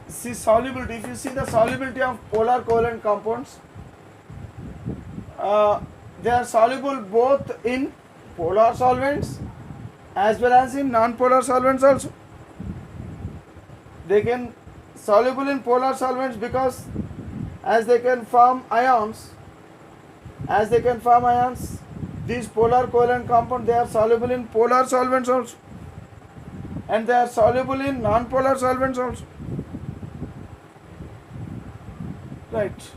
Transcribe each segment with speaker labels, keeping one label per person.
Speaker 1: See solubility. If you see the solubility of polar covalent compounds, they are soluble both in polar solvents as well as in non-polar solvents also. They can soluble in polar solvents because as they can form ions, these polar covalent compounds, they are soluble in polar solvents also, and they are soluble in non-polar solvents also. Right.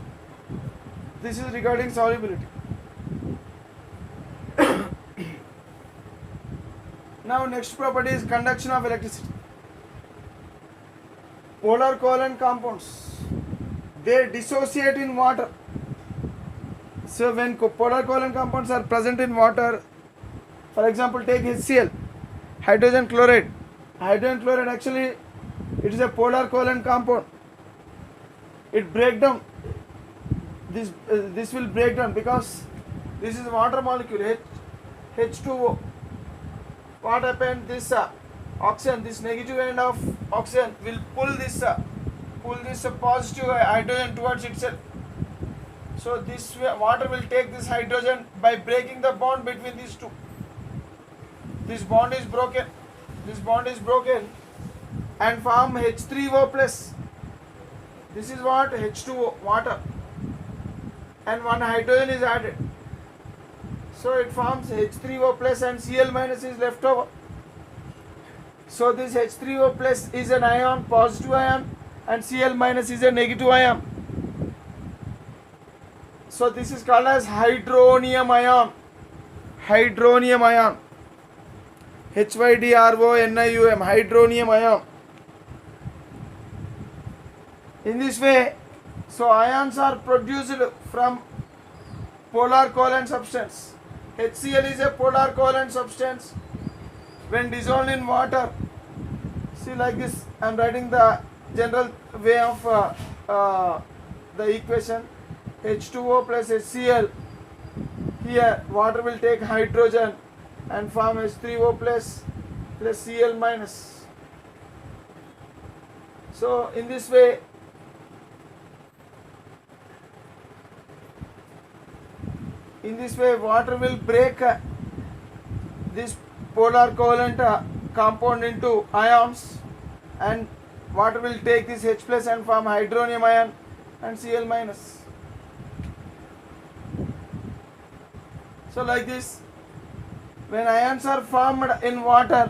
Speaker 1: This is regarding solubility. Now next property is conduction of electricity. Polar covalent compounds, they dissociate in water. So when polar covalent compounds are present in water, for example take HCl, hydrogen chloride. Hydrogen chloride actually it is a polar covalent compound. It break down. This will break down because this is water molecule H2O. What happened? This oxygen, this negative end of oxygen will pull this positive hydrogen towards itself. So this water will take this hydrogen by breaking the bond between these two. This bond is broken. And form H3O plus. This is what? H2O, water. And one hydrogen is added. So it forms H3O plus and Cl minus is left over. So this H3O plus is an ion, positive ion, and Cl minus is a negative ion. So this is called as hydronium ion. Hydronium ion. HYDRONIUM, hydronium ion. In this way, so ions are produced from polar covalent substance. HCl is a polar covalent substance. When dissolved in water, see like this, I am writing the general way of the equation. H2O plus HCl. Here water will take hydrogen and form H3O plus Cl minus. So in this way, water will break this polar covalent compound into ions, and water will take this H plus and form hydronium ion and Cl minus. So like this, when ions are formed in water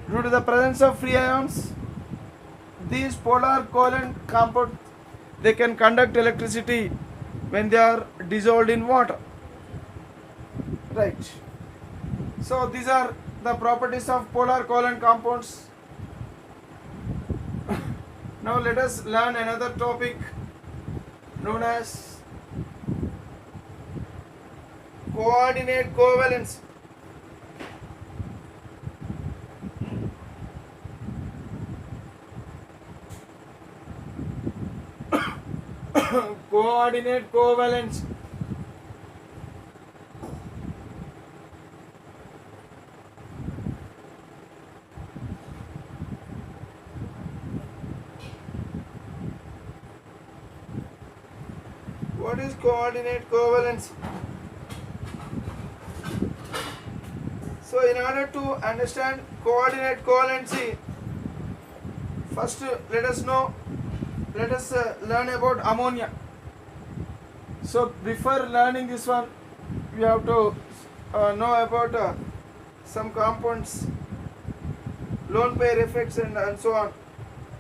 Speaker 1: due to the presence of free ions, these polar covalent compounds, they can conduct electricity when they are dissolved in water. Right. So these are the properties of polar covalent compounds. Now let us learn another topic known as coordinate covalence. Coordinate covalence. What is coordinate covalence? So in order to understand coordinate covalency, first let us learn about ammonia. So before learning this one, we have to know about some compounds, lone pair effects and so on.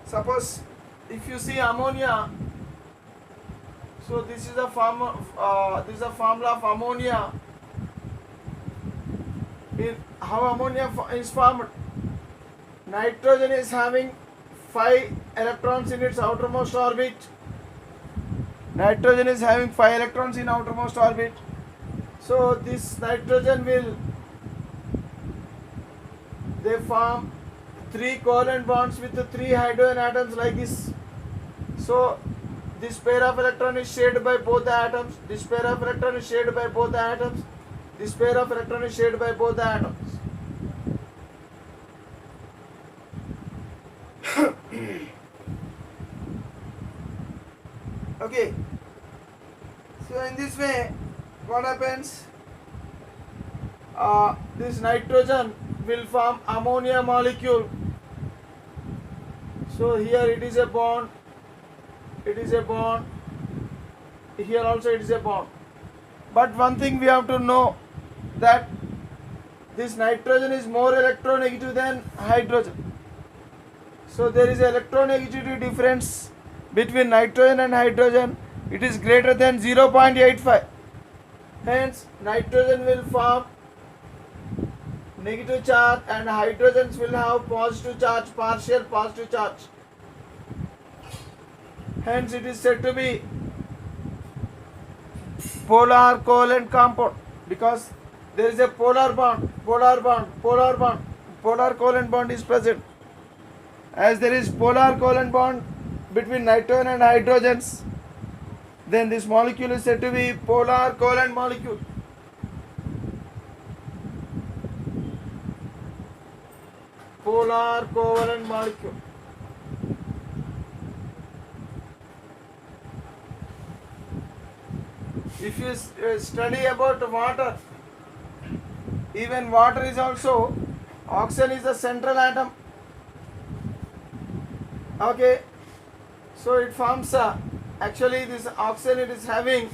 Speaker 1: Suppose if you see ammonia, so this is a formula of ammonia. How ammonia is formed? Nitrogen is having 5 electrons in its outermost orbit. Nitrogen is having 5 electrons in outermost orbit. So this nitrogen they form 3 covalent bonds with the 3 hydrogen atoms like this. So this pair of electron is shared by both the atoms. This pair of electron is shared by both the atoms. This pair of electron is shared by both the atoms. Okay, so in this way what happens, this nitrogen will form ammonia molecule. So here it is a bond, it is a bond, here also it is a bond. But one thing we have to know, that this nitrogen is more electronegative than hydrogen. So there is electronegativity difference between nitrogen and hydrogen. It is greater than 0.85. Hence nitrogen will form negative charge and hydrogens will have positive charge, partial positive charge. Hence it is said to be polar covalent compound, because there is a polar bond, polar covalent bond is present. As there is polar covalent bond between nitrogen and hydrogens, then this molecule is said to be polar covalent molecule. Polar covalent molecule. If you study about water, even water is also, oxygen is the central atom. Okay, so it forms actually this oxygen, it is having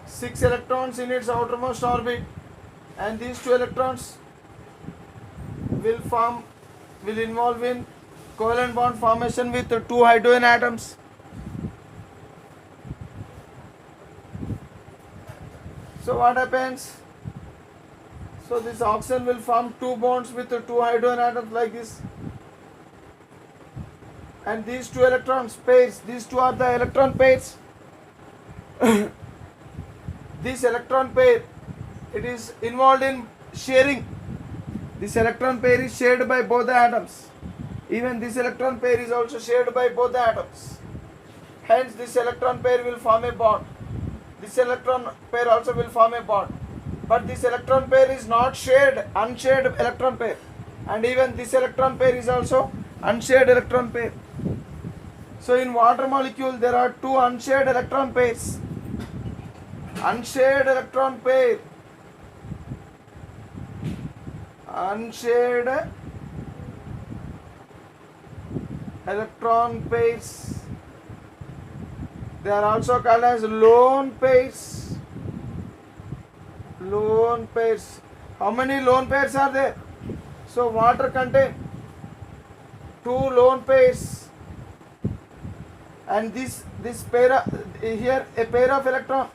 Speaker 1: 6 electrons in its outermost orbit, and these 2 electrons will involve in covalent bond formation with 2 hydrogen atoms. So what happens? So this oxygen will form 2 bonds with 2 hydrogen atoms like this, and these 2 electrons pairs, these 2 are the electron pairs. This electron pair, it is involved in sharing. This electron pair is shared by both the atoms. Even this electron pair is also shared by both the atoms. Hence this electron pair will form a bond. This electron pair also will form a bond. But this electron pair is not shared, unshared electron pair. And even this electron pair is also unshared electron pair. So in water molecule there are 2 unshared electron pairs. Unshared electron pair. Unshared electron pairs. They are also called as lone pairs. Lone pairs. How many lone pairs are there? So water contains 2 lone pairs, and this pair here a pair of electron.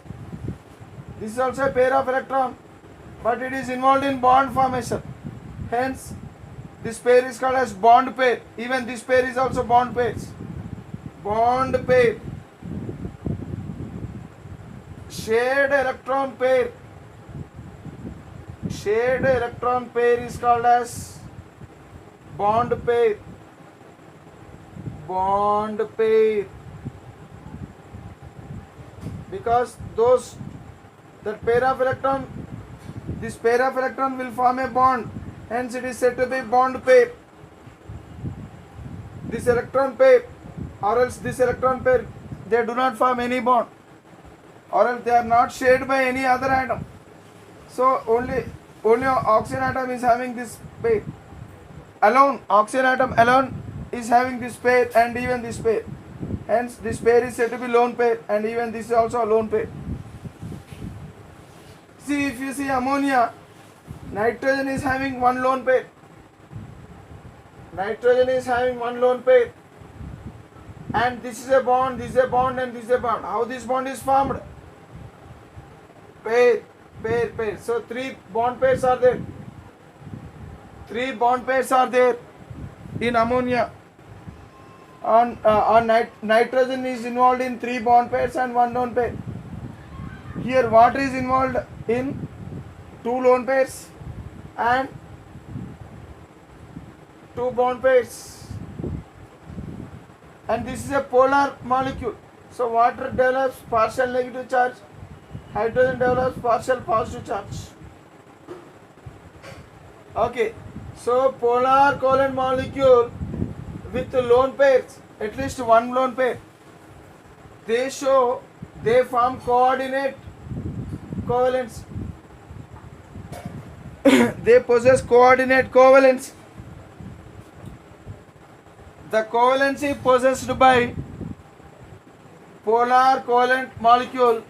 Speaker 1: This is also a pair of electron, but it is involved in bond formation. Hence this pair is called as bond pair. Even this pair is also bond pairs. Bond pair. Shared electron pair. Shared electron pair is called as bond pair. Bond pair. Because that pair of electron, this pair of electron will form a bond. Hence it is said to be bond pair. This electron pair or else this electron pair, they do not form any bond, or else they are not shared by any other atom. So only oxygen atom is having this pair. Alone, oxygen atom alone is having this pair and even this pair. Hence this pair is said to be lone pair, and even this is also a lone pair. See, if you see ammonia, nitrogen is having 1 lone pair. Nitrogen is having 1 lone pair. And this is a bond, this is a bond, and this is a bond. How this bond is formed? Pair. So 3 bond pairs are there. 3 bond pairs are there in ammonia. Nitrogen is involved in 3 bond pairs and 1 lone pair. Here water is involved in 2 lone pairs and 2 bond pairs. And this is a polar molecule. So water develops partial negative charge, hydrogen develops partial positive charge. Okay, so polar covalent molecule with lone pairs, at least 1 lone pair. they form coordinate covalence. They possess coordinate covalence. The covalency possessed by polar covalent molecule,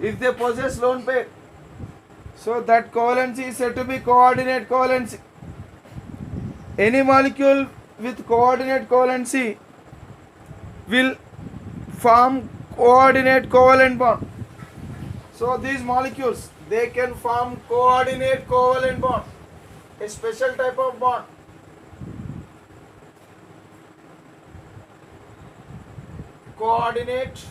Speaker 1: if they possess lone pair, so that covalency is said to be coordinate covalency. Any molecule with coordinate covalency will form coordinate covalent bond. So these molecules, they can form coordinate covalent bond, a special type of bond. Coordinate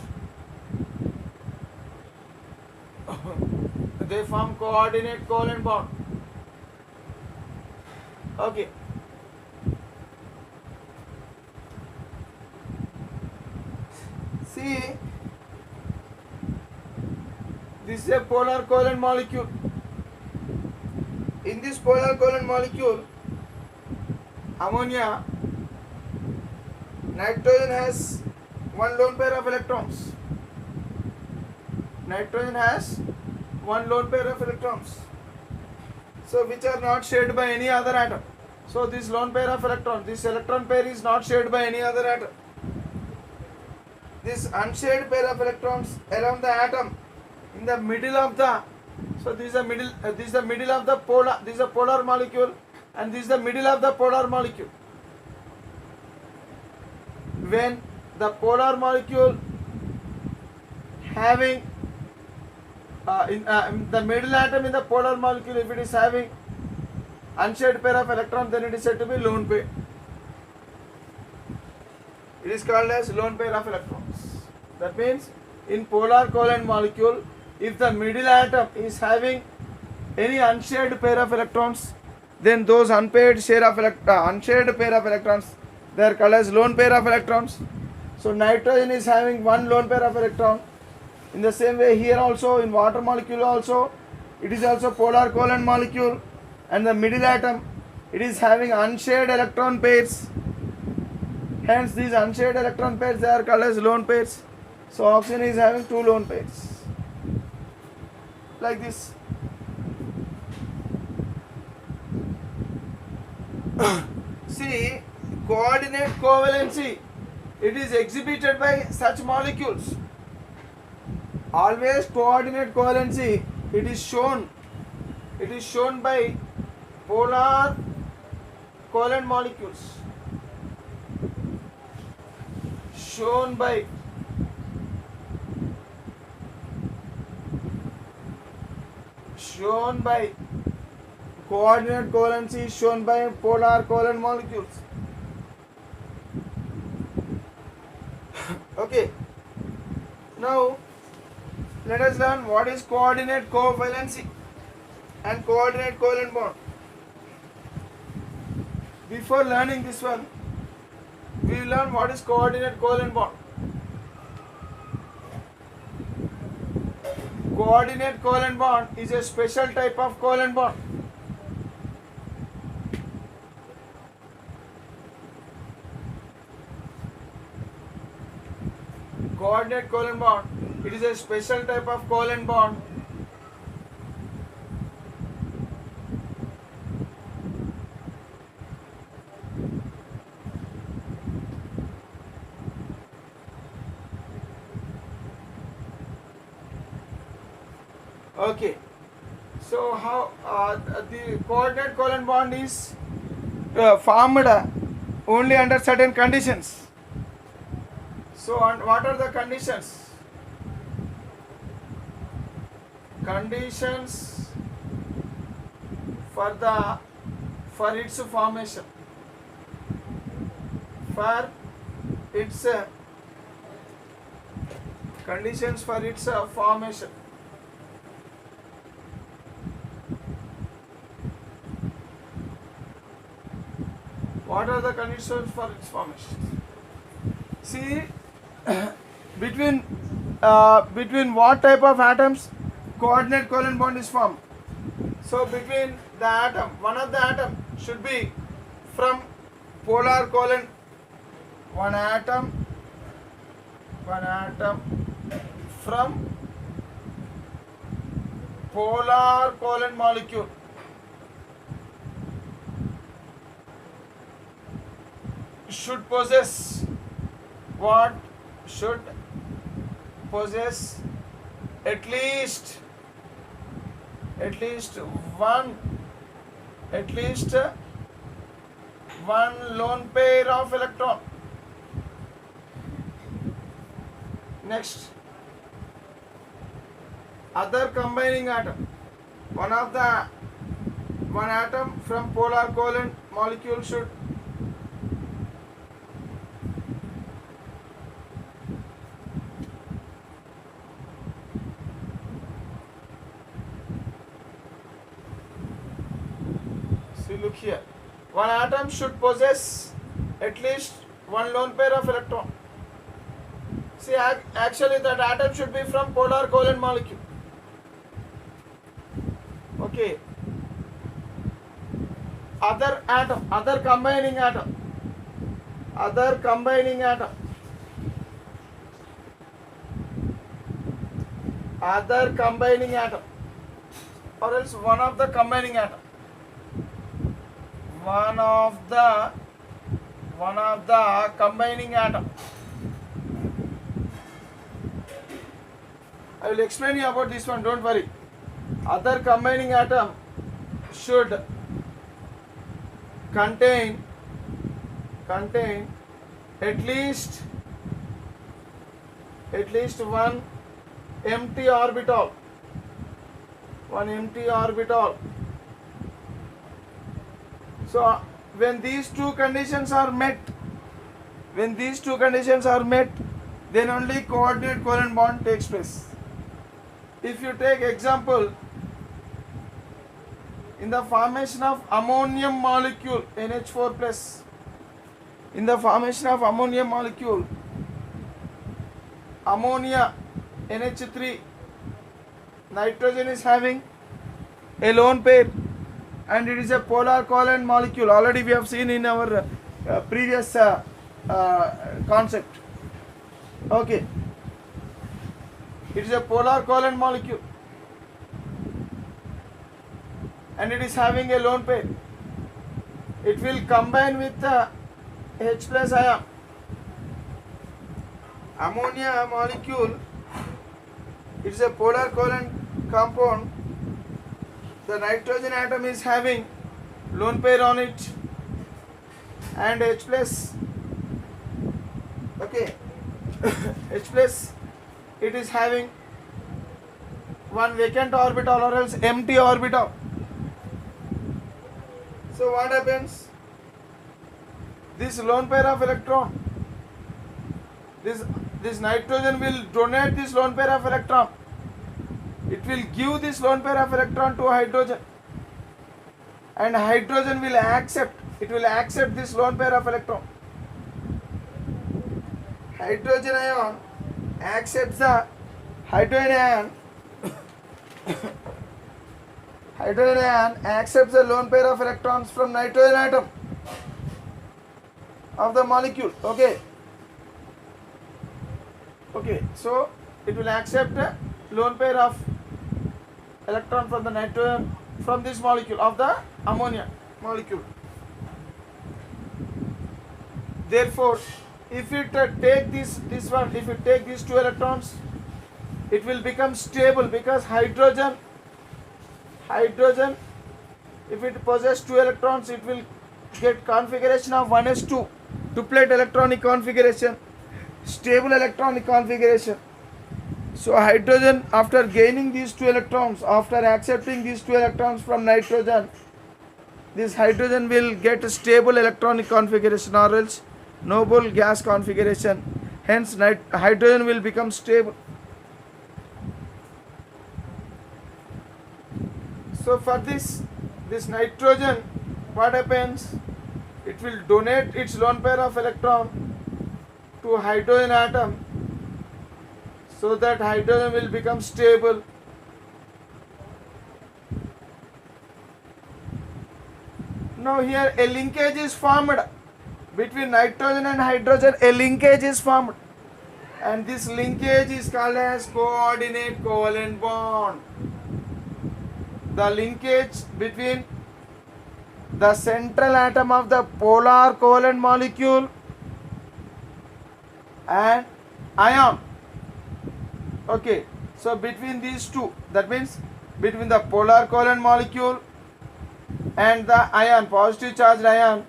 Speaker 1: they form coordinate covalent bond. Okay. See, this is a polar covalent molecule. In this polar covalent molecule, ammonia, nitrogen has one lone pair of electrons. Nitrogen has one lone pair of electrons, so which are not shared by any other atom. So this lone pair of electrons, this electron pair is not shared by any other atom. This unshared pair of electrons around the atom in the middle of the, so this is the middle, this is the middle of the polar, this is a polar molecule, and this is the middle of the polar molecule. When the polar molecule having the middle atom in the polar molecule, if it is having unshared pair of electrons, then it is said to be lone pair. It is called as lone pair of electrons. That means in polar covalent molecule, if the middle atom is having any unshared pair of electrons, then those unshared pair of electrons, they are called as lone pair of electrons. So nitrogen is having one lone pair of electron. In the same way here also, in water molecule also, it is also polar covalent molecule, and the middle atom, it is having unshared electron pairs. Hence these unshared electron pairs, they are called as lone pairs. So oxygen is having two lone pairs, like this. See, coordinate covalency, it is exhibited by such molecules. Always coordinate covalency, it is shown by polar covalent molecules. Shown by coordinate covalency is shown by polar covalent molecules. Okay. Now let us learn what is coordinate covalency and coordinate covalent bond. Before learning this one, we will learn what is coordinate covalent bond. Coordinate covalent bond is a special type of covalent bond. Coordinate covalent bond, it is a special type of covalent bond Okay, so how the coordinate covalent bond is formed only under certain conditions. So what are the conditions? Conditions for its formation. For its conditions for its formation. What are the conditions for its formation? See, between what type of atoms coordinate covalent bond is formed? So between the atom, one of the atom should be from polar covalent. One atom one atom from polar covalent molecule should possess what? Should possess at least one lone pair of electron. Next, other combining atom. One atom from polar covalent molecule should look here. One atom should possess at least one lone pair of electron. See, actually that atom should be from polar covalent molecule. Okay. Other combining atom. Or else one of the combining atom. One of the combining atom. I will explain you about this one, don't worry. Other combining atom should contain at least one empty orbital. So when these two conditions are met, then only coordinate covalent bond takes place. If you take example, in the formation of ammonium molecule NH4 plus, in the formation of ammonium molecule, ammonia NH3, nitrogen is having a lone pair and it is a polar covalent molecule. Already we have seen in our previous concept. Okay, it is a polar covalent molecule and it is having a lone pair. It will combine with the H plus ion. Ammonia molecule, it is a polar covalent compound. The nitrogen atom is having lone pair on it and H plus. Okay, H plus, it is having one vacant orbital or else empty orbital. So what happens? This lone pair of electron, this nitrogen will donate this lone pair of electron. It will give this lone pair of electron to hydrogen, and hydrogen will accept this lone pair of electron. Hydrogen ion accepts the accepts the lone pair of electrons from nitrogen atom of the molecule. Okay, so it will accept a lone pair of electron from the nitrogen, from this molecule of the ammonia molecule. Therefore, if you take this one, if you take these two electrons, it will become stable, because hydrogen, if it possesses two electrons, it will get configuration of 1s2, duplet electronic configuration, stable electronic configuration. So hydrogen, after gaining these two electrons, after accepting these two electrons from nitrogen, this hydrogen will get a stable electronic configuration or else noble gas configuration. Hence hydrogen will become stable. So for this nitrogen, what happens? It will donate its lone pair of electron to hydrogen atom, so that hydrogen will become stable. Now here a linkage is formed between nitrogen and hydrogen. A linkage is formed. and this linkage is called as coordinate covalent bond. The linkage between the central atom of the polar covalent molecule and ion. Okay, so between these two, that means between the polar covalent molecule and the ion, positive charged ion,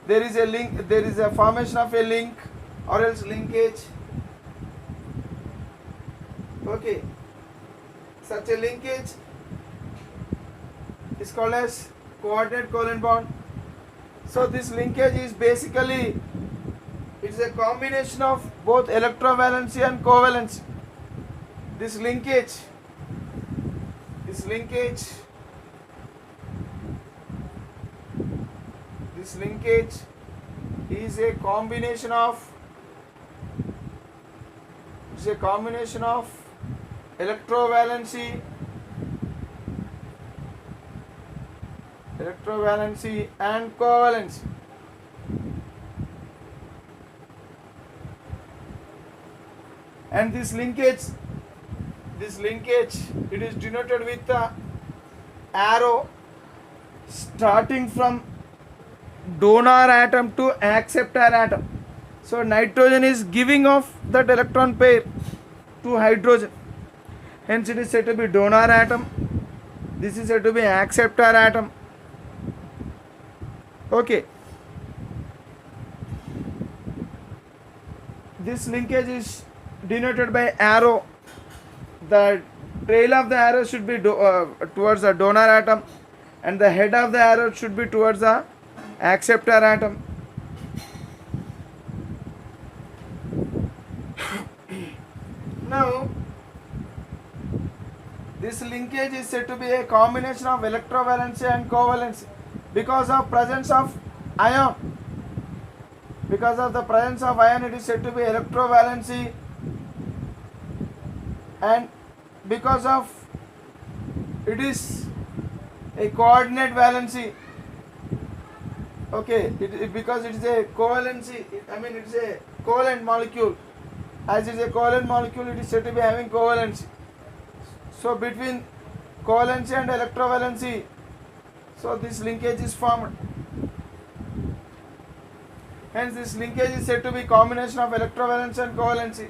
Speaker 1: there is a link, there is a formation of a link or else linkage. Okay, such a linkage is called as coordinate covalent bond. So this linkage is basically, it's a combination of both electrovalency and covalency. This linkage is a combination of electrovalency and covalency. And this linkage, it is denoted with the arrow starting from donor atom to acceptor atom. So nitrogen is giving off that electron pair to hydrogen. Hence it is said to be donor atom. This is said to be acceptor atom. Okay. This linkage is denoted by arrow. The tail of the arrow should be towards the donor atom, and the head of the arrow should be towards the acceptor atom. Now, this linkage is said to be a combination of electrovalency and covalency because of presence of ion. Because of the presence of ion, it is said to be electrovalency, and because of it is a coordinate valency. Okay, because it is a covalency, it is a covalent molecule. As it is a covalent molecule, it is said to be having covalency. So between covalency and electrovalency, so this linkage is formed. Hence this linkage is said to be combination of electrovalency and covalency.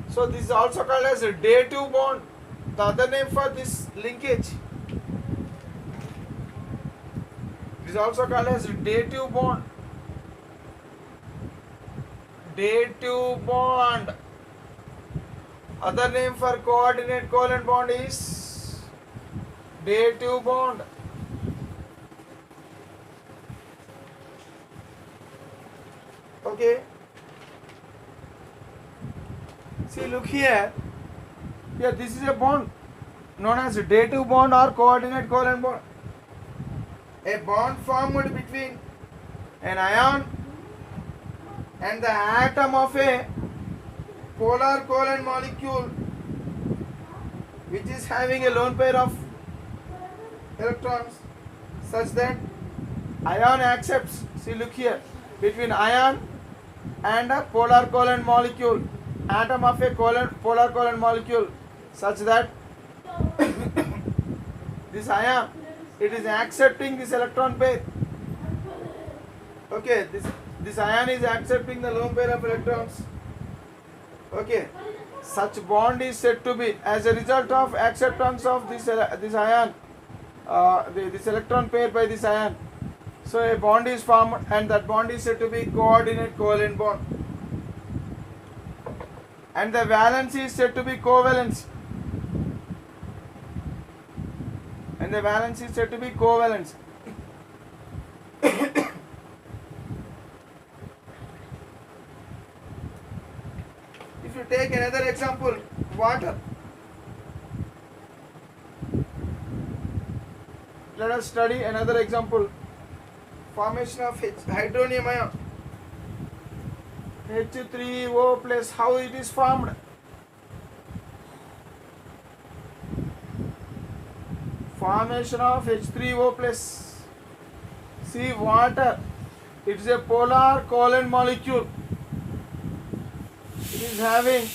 Speaker 1: So this is also called as a dative bond. The other name for this linkage, it is also called as dative bond. Dative bond. Other name for coordinate covalent bond is dative bond. Okay. See, look here. Here, this is a bond known as dative bond or coordinate covalent bond. A bond formed between an ion and the atom of a polar covalent molecule which is having a lone pair of electrons such that ion accepts. See, look here, between ion and a polar covalent molecule, atom of a polar covalent molecule, such that this ion, it is accepting this electron pair. Okay, this ion is accepting the lone pair of electrons. Okay, such bond is said to be, as a result of acceptance of this ion, this electron pair by this ion. So a bond is formed, and that bond is said to be coordinate covalent bond. And the valency is said to be covalence. And the valency is said to be covalence. If you take another example, water. Let us study another example. Formation of hydronium ion. H3O plus, how it is formed? Formation of H3O plus. See, water, it is a polar covalent molecule. It is having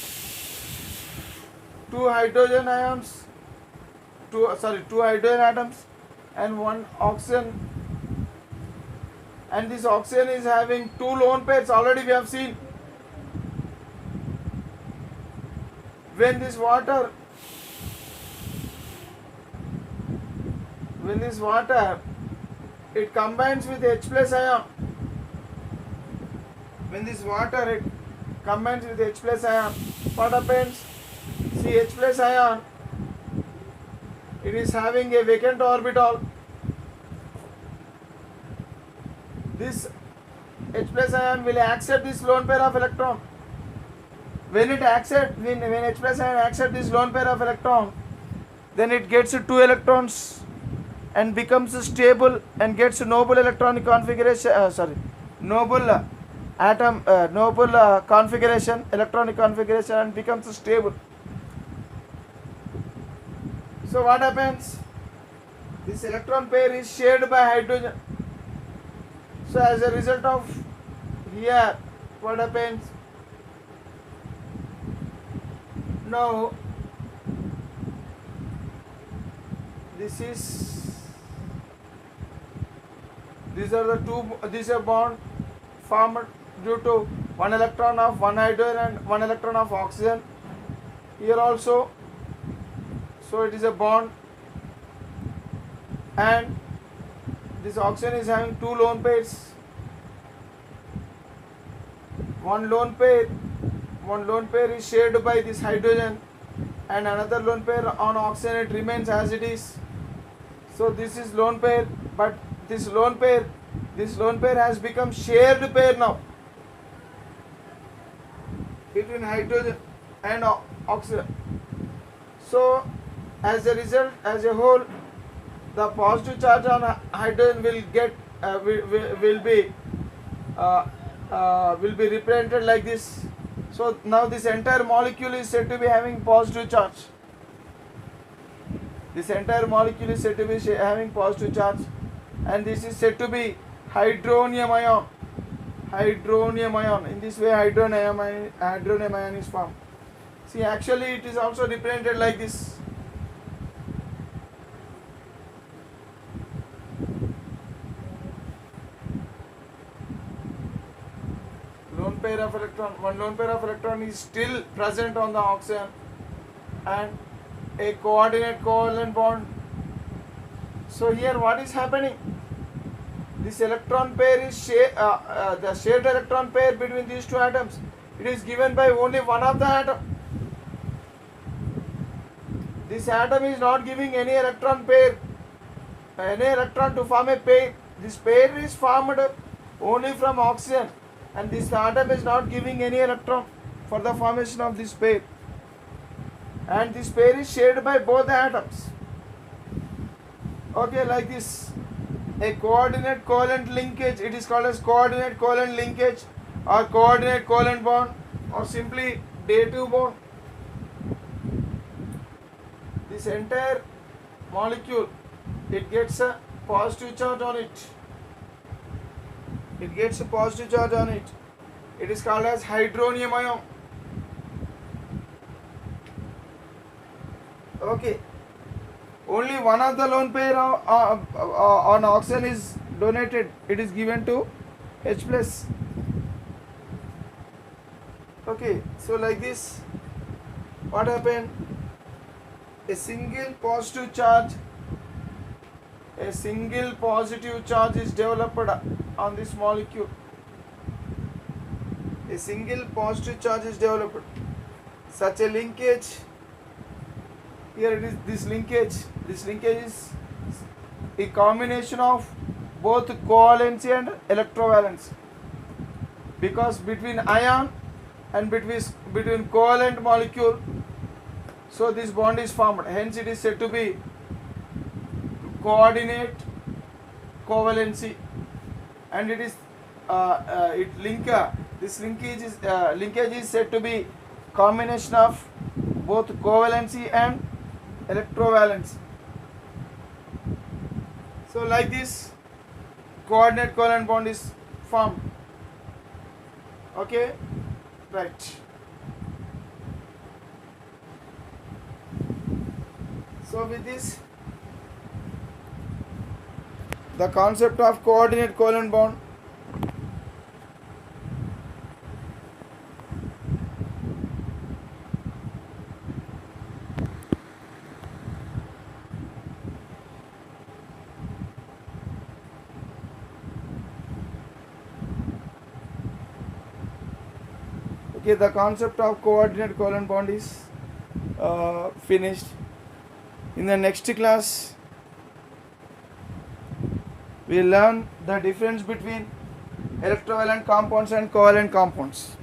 Speaker 1: two hydrogen ions, two hydrogen atoms and one oxygen, and this oxygen is having two lone pairs. Already we have seen when this water it combines with H plus ion. When this water it combines with H plus ion, what happens? See, H plus ion, it is having a vacant orbital. This H plus ion will accept this lone pair of electron. When H plus ion accepts this lone pair of electron, then it gets two electrons and becomes stable and gets noble electronic configuration. Noble configuration, electronic configuration, and becomes stable. So what happens? This electron pair is shared by hydrogen. So as a result of here, what happens? Now this is a bond formed due to one electron of one hydrogen and one electron of oxygen. Here also, so it is a bond, and this oxygen is having two lone pairs. One lone pair is shared by this hydrogen, and another lone pair on oxygen, it remains as it is. So this is lone pair, but this lone pair has become shared pair now between hydrogen and oxygen. So as a result, as a whole, the positive charge on hydrogen will be represented like this. So now this entire molecule is said to be having positive charge. This entire molecule is said to be having positive charge, and this is said to be hydronium ion. Hydronium ion. In this way, hydronium ion is formed. See, actually, it is also represented like this. One lone pair of electron is still present on the oxygen, and a coordinate covalent bond. So here what is happening? This electron pair is the shared electron pair between these two atoms. It is given by only one of the atom. This atom is not giving any electron to form a pair. This pair is formed only from oxygen, and this atom is not giving any electron for the formation of this pair, and this pair is shared by both the atoms. Okay, like this. A coordinate covalent linkage, it is called as coordinate covalent linkage or coordinate covalent bond, or simply dative bond. This entire molecule, it gets a positive charge on it. It gets a positive charge on it. It is called as hydronium ion. Okay. Only one of the lone pair on oxygen is donated. It is given to H plus. Okay. So like this, what happened? A single positive charge is developed on this molecule. A single positive charge is developed. Such a linkage, here it is this linkage. This linkage is a combination of both covalency and electrovalency, because between ion and between covalent molecule, so this bond is formed. Hence it is said to be coordinate covalency, and it is this linkage is said to be combination of both covalency and electrovalency. So like this, coordinate covalent bond is formed. Okay, right. So with this, the concept of coordinate covalent bond. Okay, the concept of coordinate covalent bond is finished. In the next class, we learn the difference between electrovalent compounds and covalent compounds.